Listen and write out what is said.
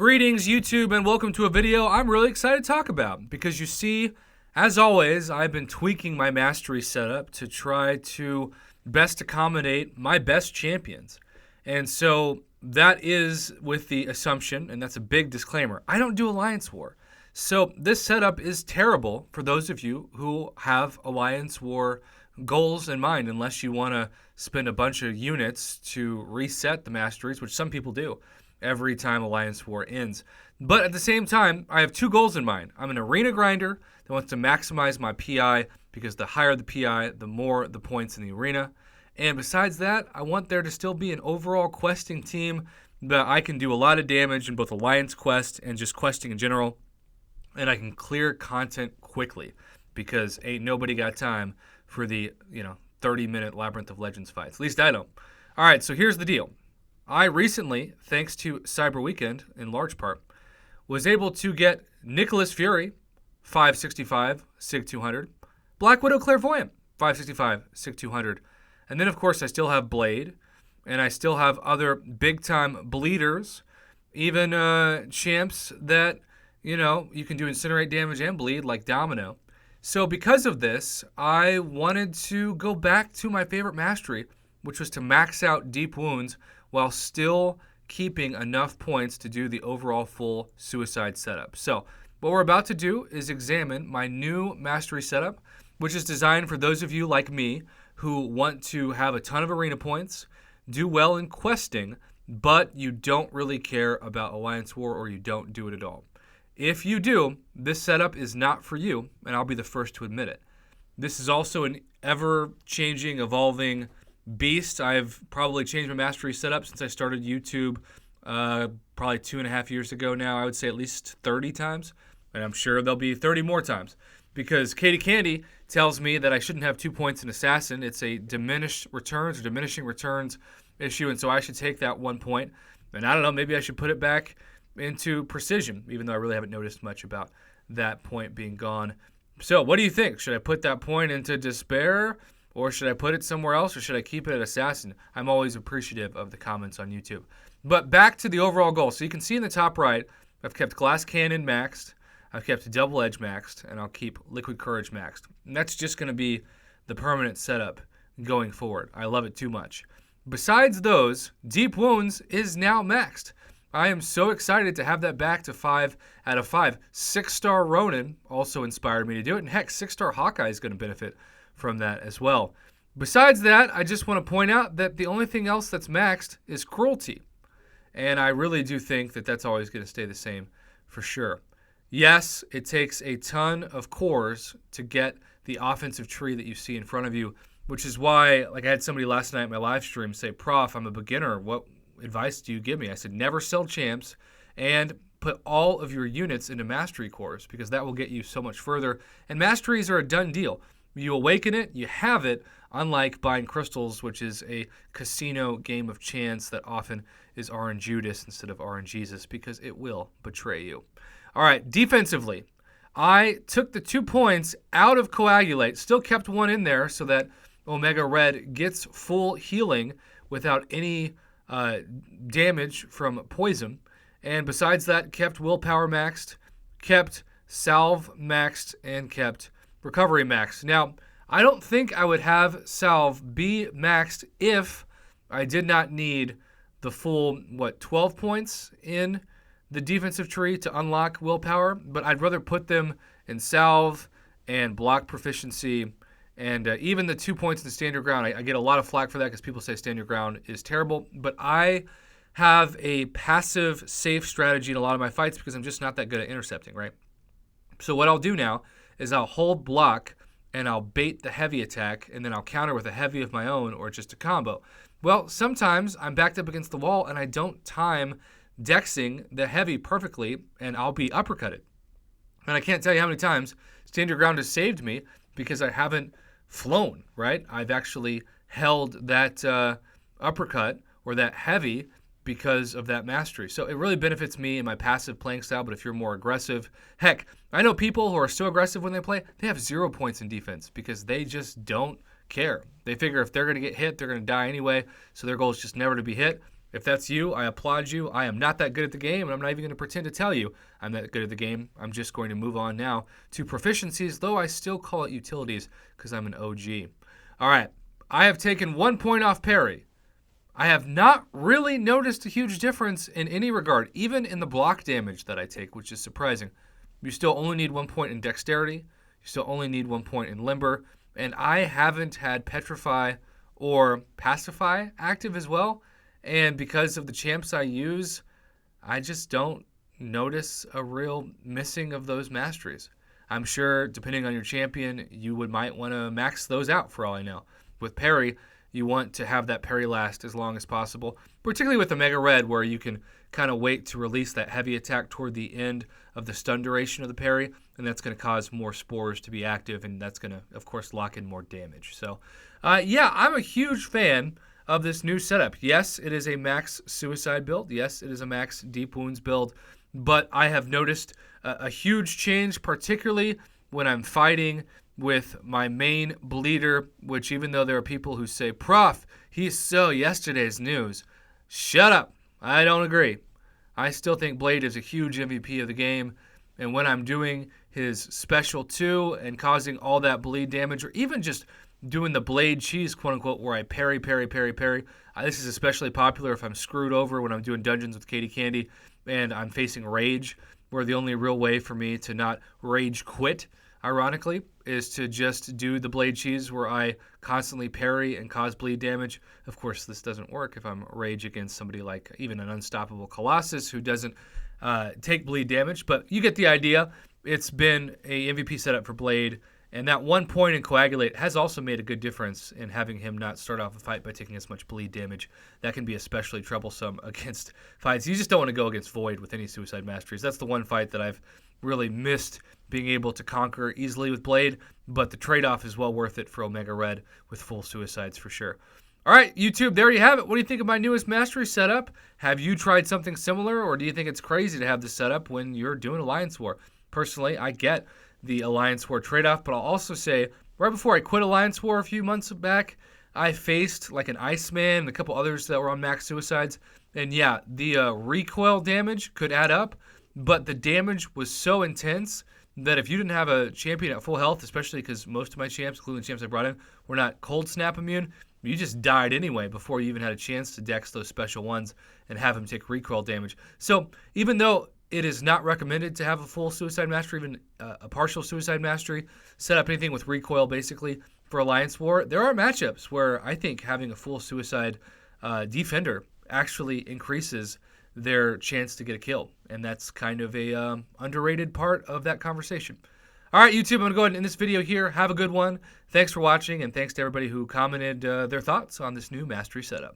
Greetings, YouTube, and welcome to a video I'm really excited to talk about because you see, as always, I've been tweaking my mastery setup to try to best accommodate my best champions. And so that is with the assumption, and that's a big disclaimer, I don't do Alliance War. So this setup is terrible for those of you who have Alliance War goals in mind, unless you want to spend a bunch of units to reset the masteries, which some people do every time Alliance War ends. But at the same time, I have two goals in mind. I'm an arena grinder that wants to maximize my PI because the higher the PI, the more the points in the arena. And besides that, I want there to still be an overall questing team that I can do a lot of damage in both Alliance Quest and just questing in general. And I can clear content quickly because ain't nobody got time for the 30-minute Labyrinth of Legends fights. At least I don't. All right, so here's the deal. I recently, thanks to Cyber Weekend in large part, was able to get Nicholas Fury, 565, SIG 200, Black Widow Clairvoyant, 565, SIG 200, and then of course I still have Blade, and I still have other big-time bleeders, even champs that, you can do incinerate damage and bleed like Domino. So because of this, I wanted to go back to my favorite mastery, which was to max out Deep Wounds while still keeping enough points to do the overall full suicide setup. So what we're about to do is examine my new mastery setup, which is designed for those of you like me who want to have a ton of arena points, do well in questing, but you don't really care about Alliance War or you don't do it at all. If you do, this setup is not for you, and I'll be the first to admit it. This is also an ever-changing, evolving beast. I've probably changed my mastery setup since I started YouTube probably 2.5 years ago now. I would say at least 30 times, and I'm sure there'll be 30 more times because Katie Candy tells me that I shouldn't have 2 points in Assassin. It's a diminished returns or diminishing returns issue, and so I should take that 1 point. And I don't know, maybe I should put it back into Precision, even though I really haven't noticed much about that point being gone. So what do you think? Should I put that point into Despair? Or should I put it somewhere else, or should I keep it at Assassin? I'm always appreciative of the comments on YouTube. But back to the overall goal. So you can see in the top right, I've kept Glass Cannon maxed, I've kept Double Edge maxed, and I'll keep Liquid Courage maxed. And that's just going to be the permanent setup going forward. I love it too much. Besides those, Deep Wounds is now maxed. I am so excited to have that back to 5 out of 5. 6-star Ronin also inspired me to do it. And heck, 6-star Hawkeye is going to benefit from that as well. Besides that, I just want to point out that the only thing else that's maxed is Cruelty. And I really do think that that's always going to stay the same for sure. Yes, it takes a ton of cores to get the offensive tree that you see in front of you, which is why, like I had somebody last night in my live stream say, Prof, I'm a beginner. What advice do you give me? I said, never sell champs and put all of your units into mastery cores because that will get you so much further. And masteries are a done deal. You awaken it, you have it, unlike buying crystals, which is a casino game of chance that often is RNGudas instead of RNGesus because it will betray you. All right, defensively, I took the 2 points out of Coagulate, still kept 1 in there so that Omega Red gets full healing without any damage from poison. And besides that, kept Willpower maxed, kept Salve maxed, and kept Recovery max. Now, I don't think I would have Salve be maxed if I did not need the full, 12 points in the defensive tree to unlock Willpower, but I'd rather put them in Salve and block proficiency and even the 2 points in the Stand Your Ground. I get a lot of flack for that because people say Stand Your Ground is terrible, but I have a passive safe strategy in a lot of my fights because I'm just not that good at intercepting, right? So what I'll do now is I'll hold block and I'll bait the heavy attack and then I'll counter with a heavy of my own or just a combo. Well, sometimes I'm backed up against the wall and I don't time dexing the heavy perfectly and I'll be uppercutted. And I can't tell you how many times Stand Your Ground has saved me because I haven't flown, right? I've actually held that uppercut or that heavy because of that mastery. So it really benefits me in my passive playing style, but if you're more aggressive, heck, I know people who are so aggressive when they play, they have 0 points in defense because they just don't care. They figure if they're going to get hit, they're going to die anyway, so their goal is just never to be hit. If that's you, I applaud you. I am not that good at the game, and I'm not even going to pretend to tell you I'm that good at the game. I'm just going to move on now to proficiencies, though I still call it utilities because I'm an OG. All right, I have taken 1 point off parry. I have not really noticed a huge difference in any regard, even in the block damage that I take, which is surprising. You still only need 1 point in dexterity. You still only need 1 point in limber. And I haven't had petrify or pacify active as well. And because of the champs I use, I just don't notice a real missing of those masteries. I'm sure, depending on your champion, you might want to max those out for all I know. With parry, you want to have that parry last as long as possible, particularly with the Mega Red, where you can kind of wait to release that heavy attack toward the end of the stun duration of the parry, and that's going to cause more spores to be active, and that's going to, of course, lock in more damage. So, yeah, I'm a huge fan of this new setup. Yes, it is a max suicide build. Yes, it is a max deep wounds build, but I have noticed a huge change, particularly when I'm fighting with my main bleeder, which even though there are people who say, Prof, he's so yesterday's news. Shut up. I don't agree. I still think Blade is a huge MVP of the game, and when I'm doing his special 2 and causing all that bleed damage, or even just doing the blade cheese, quote-unquote, where I parry. This is especially popular if I'm screwed over when I'm doing dungeons with Katie Candy and I'm facing rage, where the only real way for me to not rage quit, ironically, is to just do the blade cheese where I constantly parry and cause bleed damage. Of course, this doesn't work if I'm rage against somebody like even an unstoppable Colossus who doesn't take bleed damage, but you get the idea. It's been a MVP setup for Blade, and that 1 point in Coagulate has also made a good difference in having him not start off a fight by taking as much bleed damage. That can be especially troublesome against fights. You just don't want to go against Void with any Suicide Masteries. That's the one fight that I've really missed being able to conquer easily with Blade, but the trade-off is well worth it for Omega Red with full Suicides for sure. All right, YouTube, there you have it. What do you think of my newest Mastery setup? Have you tried something similar, or do you think it's crazy to have this setup when you're doing Alliance War? Personally, I get the Alliance War trade-off, but I'll also say, right before I quit Alliance War a few months back, I faced like an Iceman and a couple others that were on max suicides, and yeah, the recoil damage could add up, but the damage was so intense that if you didn't have a champion at full health, especially because most of my champs, including the champs I brought in, were not cold snap immune, you just died anyway before you even had a chance to dex those special ones and have them take recoil damage. So even though it is not recommended to have a full Suicide Mastery, even a partial Suicide Mastery, set up anything with recoil basically for Alliance War, there are matchups where I think having a full Suicide Defender actually increases their chance to get a kill. And that's kind of a underrated part of that conversation. All right, YouTube, I'm going to go ahead and end this video here. Have a good one. Thanks for watching, and thanks to everybody who commented their thoughts on this new Mastery setup.